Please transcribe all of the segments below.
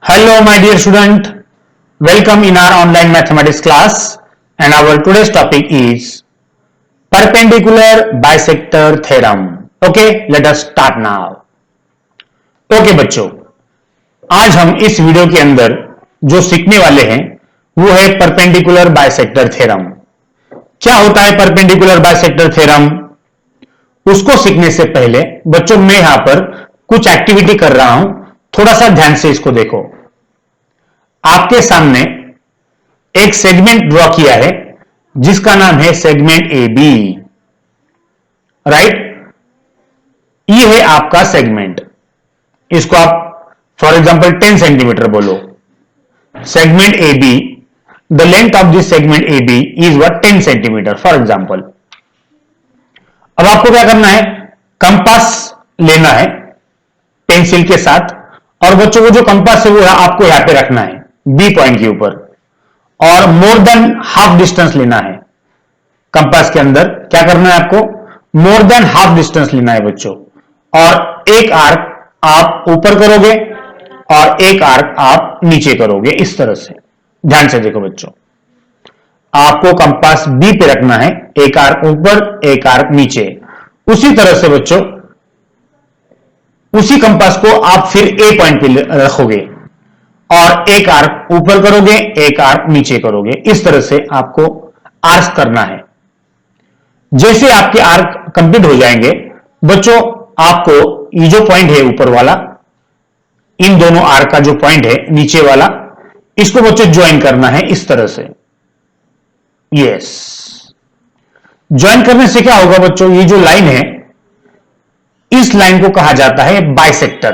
Hello my dear student, welcome in our online mathematics class and our today's topic is perpendicular bisector theorem. Okay, let us start now. Okay बच्चों, आज हम इस video के अंदर जो सीखने वाले हैं वो है परपेंडिकुलर बाइसेक्टर थ्योरम। क्या होता है परपेंडिकुलर बाइसेक्टर थ्योरम? उसको सीखने से पहले बच्चों मैं यहां पर कुछ एक्टिविटी कर रहा हूं, थोड़ा सा ध्यान से इसको देखो। आपके सामने एक सेगमेंट ड्रॉ किया है जिसका नाम है सेगमेंट ए बी, राइट? ये है आपका सेगमेंट, इसको आप फॉर एग्जांपल 10 सेंटीमीटर बोलो। Segment A B, the length of this segment A B is what 10 centimetre for example. अब आपको क्या करना है, कंपास लेना है पेंसिल के साथ, और बच्चों को जो कंपास है वो आपको यहां पे रखना है बी पॉइंट के ऊपर, और मोर देन हाफ डिस्टेंस लेना है। कंपास के अंदर क्या करना है आपको, मोर देन हाफ डिस्टेंस लेना है बच्चों, और एक आर्क आप ऊपर करोगे और एक आर्क आप नीचे करोगे, इस तरह से। ध्यान से देखो बच्चों, आपको कंपास बी पे रखना है, एक आर्क ऊपर एक आर्क नीचे। उसी तरह से बच्चों उसी कंपास को आप फिर ए पॉइंट पे रखोगे और एक आर्क ऊपर करोगे एक आर्क नीचे करोगे, इस तरह से आपको आर्क करना है। जैसे आपके आर्क कंप्लीट हो जाएंगे बच्चों, आपको ये जो पॉइंट है ऊपर वाला, इन दोनों आर्क का जो पॉइंट है नीचे वाला, इसको बच्चों ज्वाइन करना है इस तरह से। यस, ज्वाइन करने से क्या होगा बच्चों, ये जो लाइन है इस लाइन को कहा जाता है बाइसेक्टर।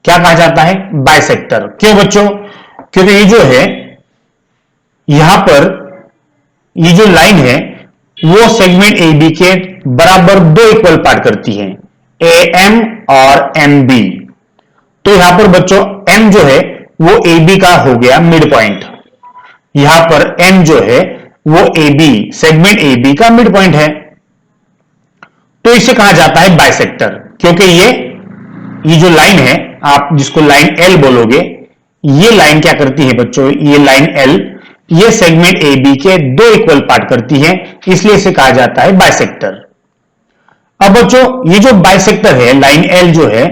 क्या कहा जाता है? बाइसेक्टर। क्यों बच्चों? क्योंकि ये जो है यहां पर ये जो लाइन है वो सेगमेंट ए बी के बराबर दो इक्वल पार्ट करती है, ए एम और एम बी। तो यहां पर बच्चों एम जो है वो ए बी का हो गया मिड पॉइंट, यहां पर एम जो है वो A B, segment A B का मिड पॉइंट है। तो इसे कहा जाता है बाइसेक्टर, क्योंकि ये जो लाइन है, आप जिसको लाइन एल बोलोगे, ये लाइन क्या करती है बच्चों, ये लाइन एल ये सेगमेंट ए बी के दो इक्वल पार्ट करती है, इसलिए इसे कहा जाता है बाइसेक्टर। अब बच्चों ये जो बाइसेक्टर है, लाइन एल जो है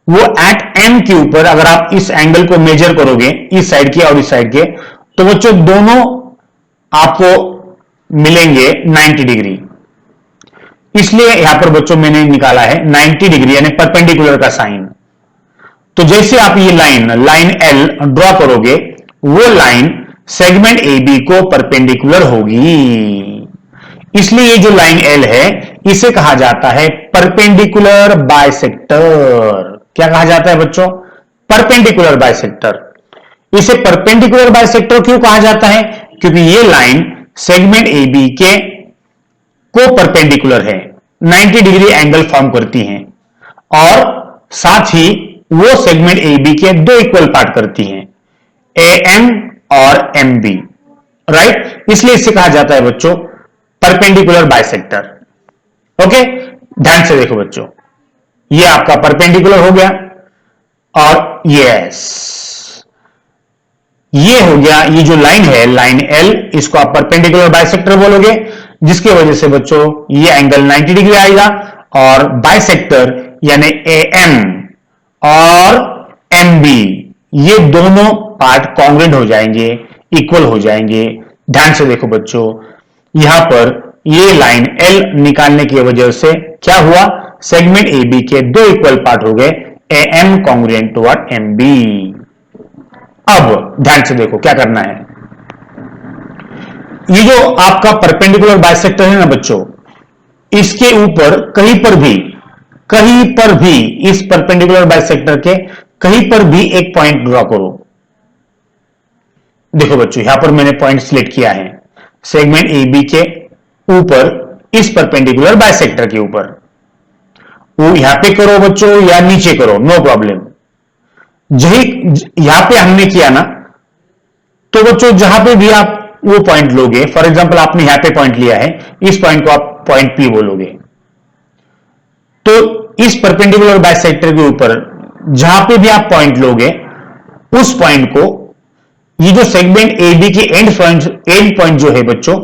वो एट एम के ऊपर, अगर आप इस एंगल को मेजर करोगे इस साइड के और इस साइड के, तो बच्चों दोनों आपको मिलेंगे 90 डिग्री। इसलिए यहां पर बच्चों मैंने निकाला है 90 डिग्री यानी परपेंडिकुलर का साइन। तो जैसे आप ये लाइन एल ड्रॉ करोगे, वो लाइन सेगमेंट ए बी को परपेंडिकुलर होगी। इसलिए ये जो लाइन एल है इसे कहा जाता है परपेंडिकुलर बाइसेक्टर। क्या कहा जाता है बच्चों? Perpendicular bisector. इसे परपेंडिकुलर बाइसेक्टर क्यों कहा जाता है? क्योंकि ये लाइन सेगमेंट ए बी के को परपेंडिकुलर है, 90 डिग्री एंगल फॉर्म करती हैं, और साथ ही वो सेगमेंट ए बी के दो इक्वल पार्ट करती हैं, ए एम और एम बी, राइट? इसलिए इसे कहा जाता है बच्चों परपेंडिकुलर बाइसेक्टर। ओके, ध्यान से देखो बच्चों, ये आपका परपेंडिकुलर हो गया, और यस ये हो गया। ये जो लाइन है लाइन एल, इसको आप परपेंडिकुलर बाइसेक्टर बोलोगे, जिसकी वजह से बच्चों ये एंगल 90 डिग्री आएगा, और बाइसेक्टर यानी ए एम और एम बी ये दोनों पार्ट कॉन्ग्रुएंट हो जाएंगे, इक्वल हो जाएंगे। ध्यान से देखो बच्चों, यहां पर ये लाइन एल निकालने की वजह से क्या हुआ, सेगमेंट ए बी के दो इक्वल पार्ट हो गए, A M congruent to what, M B. अब ध्यान से देखो क्या करना है, ये जो आपका परपेंडिकुलर बाइसेक्टर है ना बच्चों, इसके ऊपर कहीं पर भी इस परपेंडिकुलर बाइसेक्टर के कहीं पर भी एक पॉइंट ड्रॉ करो। देखो बच्चों यहां पर मैंने पॉइंट सिलेक्ट किया है सेगमेंट ए बी के ऊपर, इस परपेंडिकुलर बाइसेक्टर के ऊपर। वो यहां पे करो बच्चों या नीचे करो, नो प्रॉब्लम। यहां पे हमने किया ना, तो बच्चों जहां पे भी आप वो पॉइंट लोगे, फॉर एग्जांपल आपने यहां पे पॉइंट लिया है, इस पॉइंट को आप पॉइंट पी बोलोगे, तो इस परपेंडिकुलर बाइसेक्टर के ऊपर जहां पे भी आप पॉइंट लोगे उस पॉइंट को, ये जो सेगमेंट ए बी की एंड पॉइंट जो है बच्चों,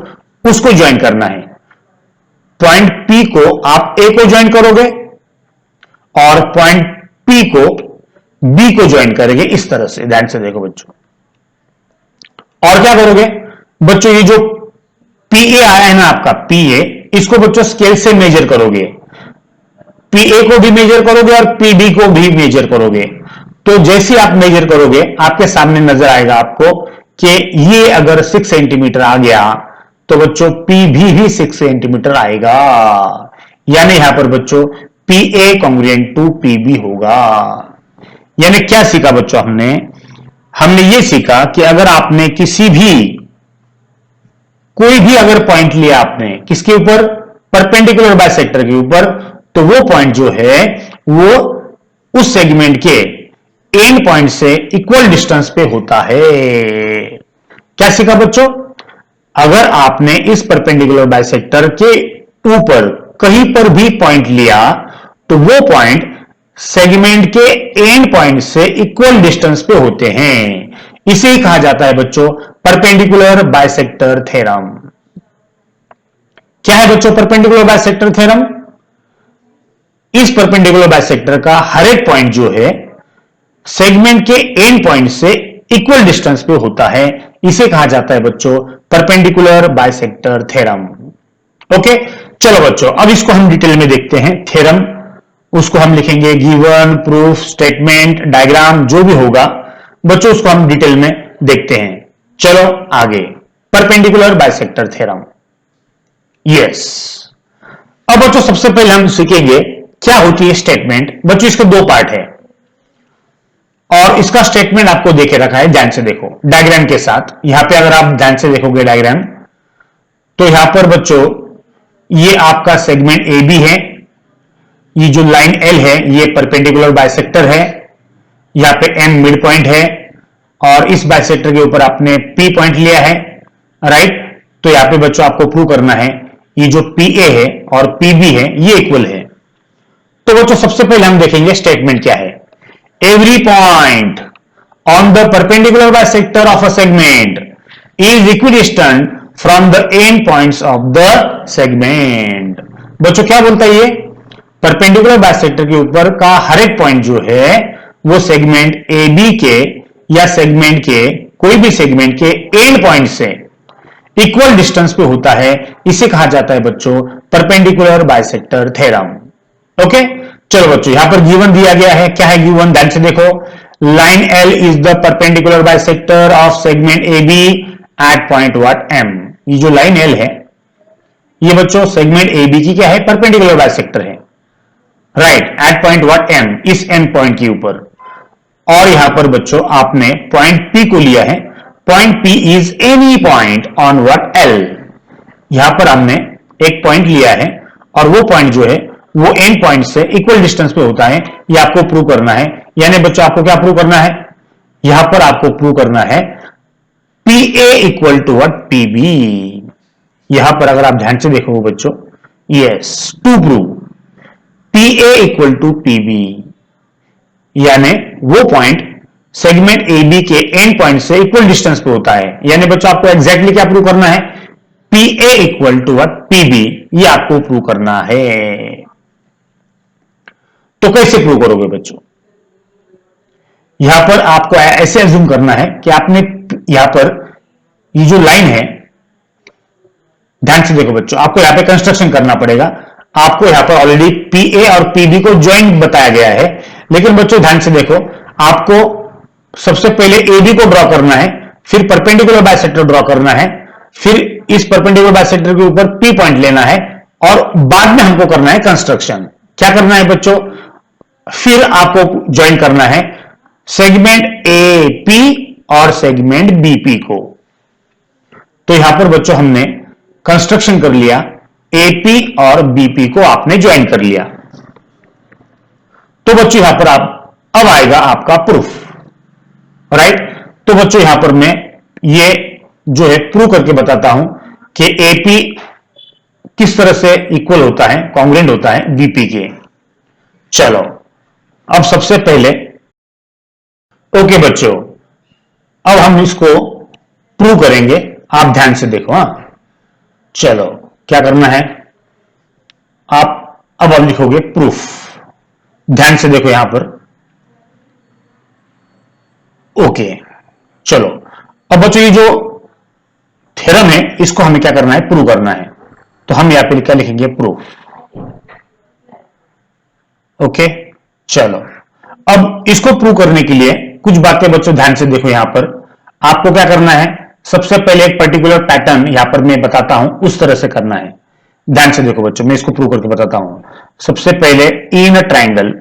उसको ज्वाइन करना है। पॉइंट पी को आप ए को ज्वाइन करोगे और पॉइंट पी को बी को ज्वाइन करेंगे, इस तरह से। ध्यान से देखो बच्चों, और क्या करोगे बच्चों, ये जो पी ए आया है ना आपका, पी ए, इसको बच्चों स्केल से मेजर करोगे। पी ए को भी मेजर करोगे और पी बी को भी मेजर करोगे। तो जैसे आप मेजर करोगे आपके सामने नजर आएगा आपको कि ये अगर 6 सेंटीमीटर आ गया तो बच्चों पी भी 6 सेंटीमीटर आएगा, यानी यहां पर बच्चों P A congruent to P B होगा। यानी क्या सीखा बच्चों हमने ये सीखा कि अगर आपने कोई भी अगर पॉइंट लिया आपने किसके ऊपर, परपेंडिकुलर बाइसेक्टर के ऊपर, तो वो पॉइंट जो है वो उस सेगमेंट के एंड पॉइंट से इक्वल डिस्टेंस पे होता है। क्या सीखा बच्चों, अगर आपने इस परपेंडिकुलर बाइसेक्टर के ऊपर कहीं पर भी पॉइंट लिया तो वो पॉइंट सेगमेंट के एंड पॉइंट से इक्वल डिस्टेंस पे होते हैं। इसे ही कहा जाता है बच्चों परपेंडिकुलर बाइसेक्टर थ्योरम। क्या है बच्चों परपेंडिकुलर बाइसेक्टर थ्योरम? इस परपेंडिकुलर बाइसेक्टर का हर एक पॉइंट जो है सेगमेंट के एंड पॉइंट से इक्वल डिस्टेंस पे होता है। इसे कहा जाता है बच्चों परपेंडिकुलर बाइसेक्टर थ्योरम। ओके, चलो बच्चों अब इसको हम डिटेल में देखते हैं। थ्योरम उसको हम लिखेंगे गिवन, प्रूफ, स्टेटमेंट, डायग्राम, जो भी होगा बच्चों उसको हम डिटेल में देखते हैं। चलो आगे, परपेंडिकुलर बाइसेक्टर थ्योरम। यस, अब बच्चों सबसे पहले हम सीखेंगे क्या होती है स्टेटमेंट। बच्चों इसके दो पार्ट है और इसका स्टेटमेंट आपको देखे रखा है, ध्यान से देखो डायग्राम के साथ। यहां पे अगर आप ध्यान से देखोगे डायग्राम तो यहां पर बच्चों ये आपका सेगमेंट ए बी है, ये जो लाइन एल है ये परपेंडिकुलर बाइसेक्टर है, यहां पे एम मिड पॉइंट है और इस बाइसेक्टर के ऊपर आपने पी पॉइंट लिया है, राइट। तो यहां पे बच्चों आपको प्रूव करना है ये जो पी ए है और पी बी है ये इक्वल है। तो बच्चों सबसे पहले हम देखेंगे स्टेटमेंट क्या है। Every point on the perpendicular bisector of a segment is equidistant from the end points of the segment. बच्चों क्या बोलता है ये, परपेंडिकुलर बाइसेक्टर के ऊपर का हर एक पॉइंट जो है वो सेगमेंट ए बी के या सेगमेंट के कोई भी सेगमेंट के एंड पॉइंट से इक्वल डिस्टेंस पे होता है। इसे कहा जाता है बच्चों परपेंडिकुलर बाइसेक्टर थ्योरम। ओके, चलो बच्चों यहां पर गिवन दिया गया है। क्या है गिवन, ध्यान से देखो। Line L is the perpendicular bisector of segment A B at point what M. ये जो लाइन एल है ये बच्चों सेगमेंट ए बी की क्या है, परपेंडिकुलर बाइसेक्टर है, right, at point what M, इस एंड पॉइंट के ऊपर। और यहां पर बच्चों आपने पॉइंट पी को लिया है। Point P is any point on what L. यहां पर हमने एक पॉइंट लिया है और वो पॉइंट जो है वो एंड पॉइंट से इक्वल डिस्टेंस पे होता है, ये आपको प्रूव करना है। यानी बच्चों आपको क्या प्रूव करना है, यहां पर आपको प्रूव करना है P A equal to what P B. यहां पर अगर आप ध्यान से देखोगे बच्चों, yes, to prove P A equal to P B, यानी वो पॉइंट सेगमेंट ए बी के एंड पॉइंट से इक्वल डिस्टेंस पे होता है। यानी बच्चों आपको एग्जैक्टली क्या प्रूव करना है, P A equal to what P B, ये आपको प्रूव करना है। तो कैसे प्रूव करोगे बच्चों, यहां पर आपको ऐसे अज्यूम करना है कि आपने यहां पर ये जो लाइन है, ध्यान से देखो बच्चों, आपको यहां पे कंस्ट्रक्शन करना पड़ेगा। आपको यहां पर ऑलरेडी पी ए और पी बी को ज्वाइंट बताया गया है, लेकिन बच्चों ध्यान से देखो, आपको सबसे पहले ए बी को ड्रॉ करना है, फिर परपेंडिकुलर बाइसेक्टर ड्रॉ करना है, फिर इस परपेंडिकुलर बाइसेक्टर के ऊपर पी पॉइंट लेना है और बाद में हमको करना है कंस्ट्रक्शन। क्या करना है बच्चों, फिर आपको ज्वाइन करना है सेगमेंट ए पी और सेगमेंट बी पी को। तो यहां पर बच्चों हमने कंस्ट्रक्शन कर लिया, ए पी और बीपी को आपने ज्वाइन कर लिया। तो बच्चों यहां पर अब आएगा आपका प्रूफ, राइट। तो बच्चों यहां पर मैं ये जो है प्रूव करके बताता हूं कि एपी किस तरह से इक्वल होता है, कॉन्ग्रुएंट होता है बीपी के। चलो अब सबसे पहले ओके बच्चों, अब हम इसको प्रूव करेंगे। आप ध्यान से देखो। चलो क्या करना है, आप अब लिखोगे प्रूफ। ध्यान से देखो यहां पर। ओके चलो, अब बच्चों ये जो थ्योरम है इसको हमें क्या करना है, प्रूव करना है। तो हम यहां पर क्या लिखेंगे, प्रूफ। ओके चलो, अब इसको प्रूव करने के लिए कुछ बातें बच्चों ध्यान से देखो। यहां पर आपको क्या करना है, सबसे पहले एक पर्टिकुलर पैटर्न यहां पर मैं बताता हूं, उस तरह से करना है। ध्यान से देखो बच्चों, मैं इसको प्रूव करके बताता हूं। सबसे पहले इन ट्राइंगल,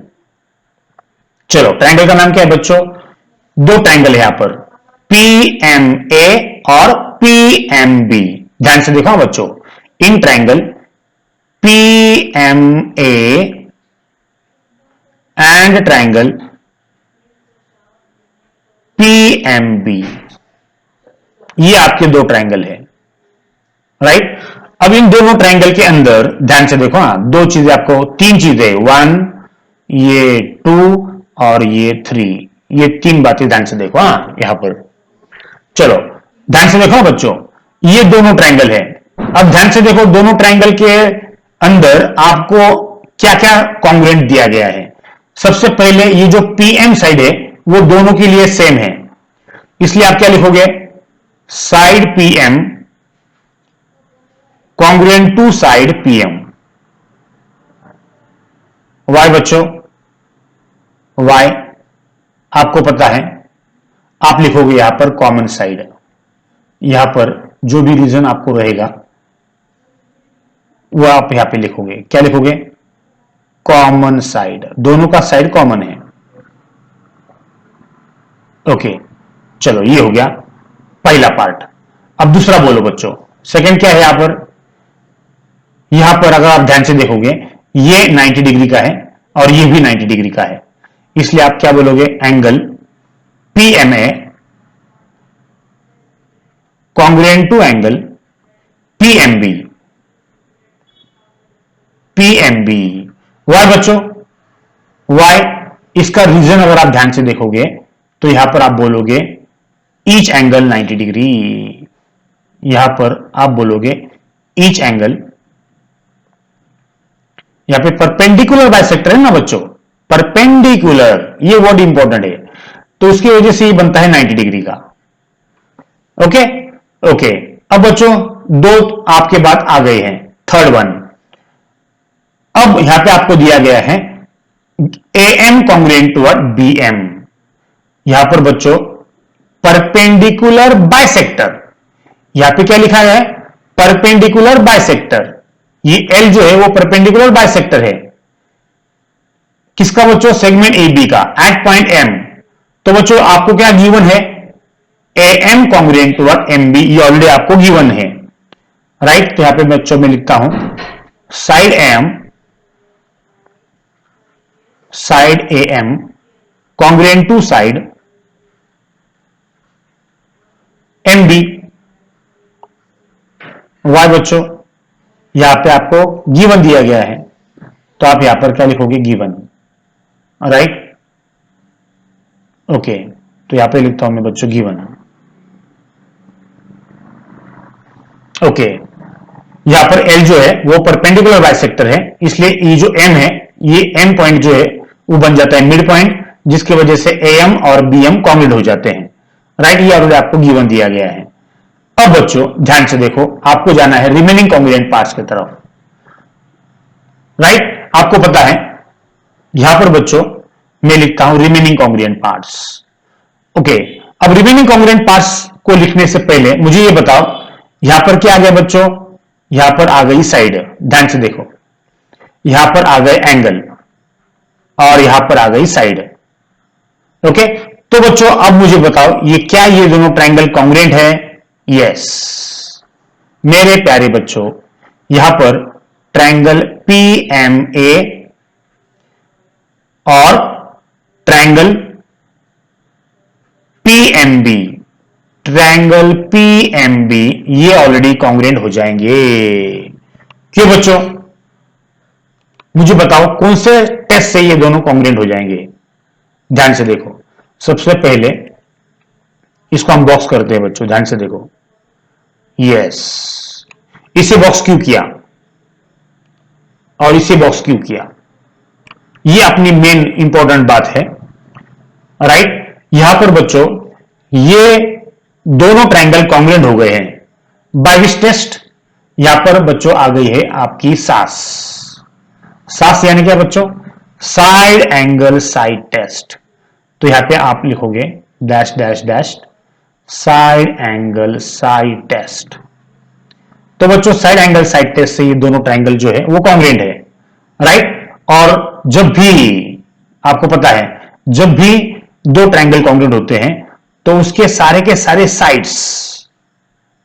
चलो ट्राइंगल का नाम क्या है बच्चों, दो ट्राइंगल है यहां पर, पी एम ए और पी एम बी। ध्यान से देखो बच्चों, in triangle P M A and triangle P M B, ये आपके दो ट्राइंगल है, राइट। अब इन दोनों ट्राइंगल के अंदर ध्यान से देखो, दो चीजें आपको, तीन चीजें, 1 ये 2 और ये 3, ये तीन बातें ध्यान से देखो। यहां पर चलो ध्यान से देखो बच्चों, ये दोनों ट्राइंगल है। अब ध्यान से देखो, दोनों ट्राइंगल के अंदर आपको क्या क्या कॉन्ग्रुएंट दिया गया है। सबसे पहले ये जो पीएम साइड है वो दोनों के लिए सेम है, इसलिए आप क्या लिखोगे, side PM congruent to side PM. Why बच्चों, वाई आपको पता है, आप लिखोगे यहां पर कॉमन साइड। यहां पर जो भी रीजन आपको रहेगा वो आप यहां पे लिखोगे, क्या लिखोगे, कॉमन साइड, दोनों का साइड कॉमन है। ओके चलो, ये हो गया पहला पार्ट। अब दूसरा बोलो बच्चों, सेकंड क्या है यहां पर अगर आप ध्यान से देखोगे, ये 90 डिग्री का है और ये भी 90 डिग्री का है, इसलिए आप क्या बोलोगे, angle PMA congruent to angle PMB. PMB why बच्चों, वाई इसका रीजन अगर आप ध्यान से देखोगे तो यहां पर आप बोलोगे ईच एंगल 90 डिग्री। यहां पर आप बोलोगे ईच एंगल, यहां पे परपेंडिकुलर बाइसेक्टर है ना बच्चों, परपेंडिकुलर, ये वर्ड इंपॉर्टेंट है, तो उसकी वजह से ये बनता है 90 डिग्री का। ओके ओके, अब बच्चों दो आपके बाद आ गए हैं, थर्ड वन। अब यहां पे आपको दिया गया है A M congruent to B M. यहां पर बच्चों परपेंडिकुलर बाइसेक्टर, यहां पे क्या लिखा है, परपेंडिकुलर बाइसेक्टर। ये एल जो है वो परपेंडिकुलर बाइसेक्टर है, किसका बच्चों, सेगमेंट ए बी का, एट पॉइंट एम। तो बच्चों आपको क्या गिवन है, A M congruent to M B, ये ऑलरेडी आपको गिवन है, राइट। तो यहां पे बच्चों में लिखता हूं side M, side A M congruent to side M B. Why बच्चों, यहां पे आपको गिवन दिया गया है, तो आप यहां पर क्या लिखोगे, गिवन, राइट। ओके, तो यहां पे लिखता हूं मैं बच्चों गिवन। ओके, यहां पर एल जो है वो परपेंडिकुलर बाइसेक्टर है, इसलिए ये जो एम है, ये एम पॉइंट जो है वो बन जाता है मिड पॉइंट, जिसकी वजह से ए एम और बी एम कॉन्ग्रुएंट हो जाते हैं, राइट। ये ऑलरेडी आपको गिवन दिया गया है। अब बच्चों ध्यान से देखो, आपको जाना है रिमेनिंग कॉन्ग्रुएंट पार्ट्स की तरफ, राइट। आपको पता है यहां पर बच्चों मैं लिखता हूं रिमेनिंग कॉन्ग्रुएंट पार्ट्स। ओके, अब रिमेनिंग कॉन्ग्रुएंट पार्ट्स को लिखने से पहले मुझे ये बताओ, यहां पर क्या आ गया बच्चों, यहां पर आ गई साइड, ध्यान से देखो, यहां पर आ गए एंगल और यहां पर आ गई साइड। ओके, तो बच्चों अब मुझे बताओ, ये क्या ये दोनों ट्राइंगल कॉन्ग्रुएंट है, यस। मेरे प्यारे बच्चों, यहां पर ट्राइंगल पीएमए और ट्राइंगल पीएमबी, ट्राइंगल पीएमबी ये ऑलरेडी कॉन्ग्रुएंट हो जाएंगे। क्यों बच्चों, मुझे बताओ कौन से टेस्ट से ये दोनों कॉन्ग्रुएंट हो जाएंगे। ध्यान से देखो, सबसे पहले इसको हम बॉक्स करते हैं बच्चों, ध्यान से देखो। यस, इसे बॉक्स क्यों किया और इसे बॉक्स क्यों किया, ये अपनी मेन इंपॉर्टेंट बात है, राइट। यहां पर बच्चों ये दोनों ट्रायंगल कॉन्ग्रुएंट हो गए हैं बाय विच टेस्ट, यहां पर बच्चों आ गई है आपकी सास। सास यानी क्या बच्चों, साइड एंगल साइड टेस्ट। तो यहां पे आप लिखोगे dash dash dash side angle side test. तो बच्चों साइड एंगल साइड टेस्ट से ये दोनों ट्रायंगल जो है वो कॉन्ग्रुएंट है, राइट। और जब भी आपको पता है, जब भी दो ट्रायंगल कॉन्ग्रुएंट होते हैं तो उसके सारे के सारे साइड्स,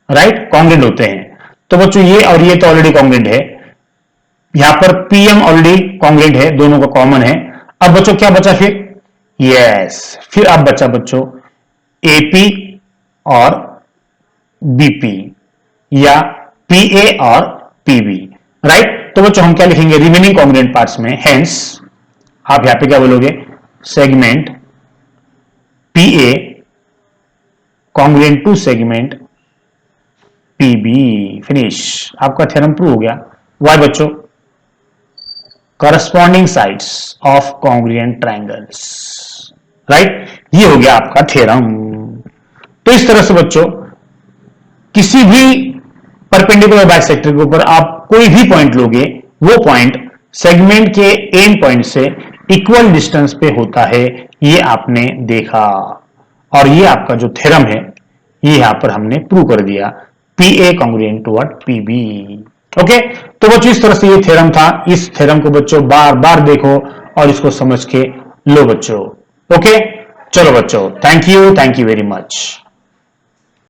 राइट, कॉन्ग्रुएंट होते हैं। तो बच्चों ये और ये तो ऑलरेडी कॉन्ग्रुएंट है, यहां पर पीएम ऑलरेडी कॉन्ग्रुएंट है, दोनों का कॉमन है। अब बच्चों क्या बचा फिर, यस, फिर अब बचा बच्चों एपी और बीपी या पीए और पीबी, राइट। तो बच्चों हम क्या लिखेंगे रिमेनिंग कॉन्ग्रुएंट पार्ट्स में, हेंस आप यहां पे क्या बोलोगे, segment PA congruent to segment PB, finish, आपका थ्योरम प्रूव हो गया। वाई बच्चों, corresponding sides of congruent triangles, right, ये हो गया आपका थ्योरम। तो इस तरह से बच्चों किसी भी परपेंडिकुलर बाइसेक्टर के ऊपर आप कोई भी पॉइंट लोगे, वो पॉइंट सेगमेंट के एंड पॉइंट से इक्वल डिस्टेंस पे होता है, ये आपने देखा। और ये आपका जो थ्योरम है ये यहां पर हमने प्रूव कर दिया, PA congruent to what, PB. Okay, तो बच्चों इस तरह से ये थ्योरम था। इस थ्योरम को बच्चों बार बार देखो और इसको समझ के लो बच्चों। ओके, चलो बच्चों, थैंक यू वेरी मच।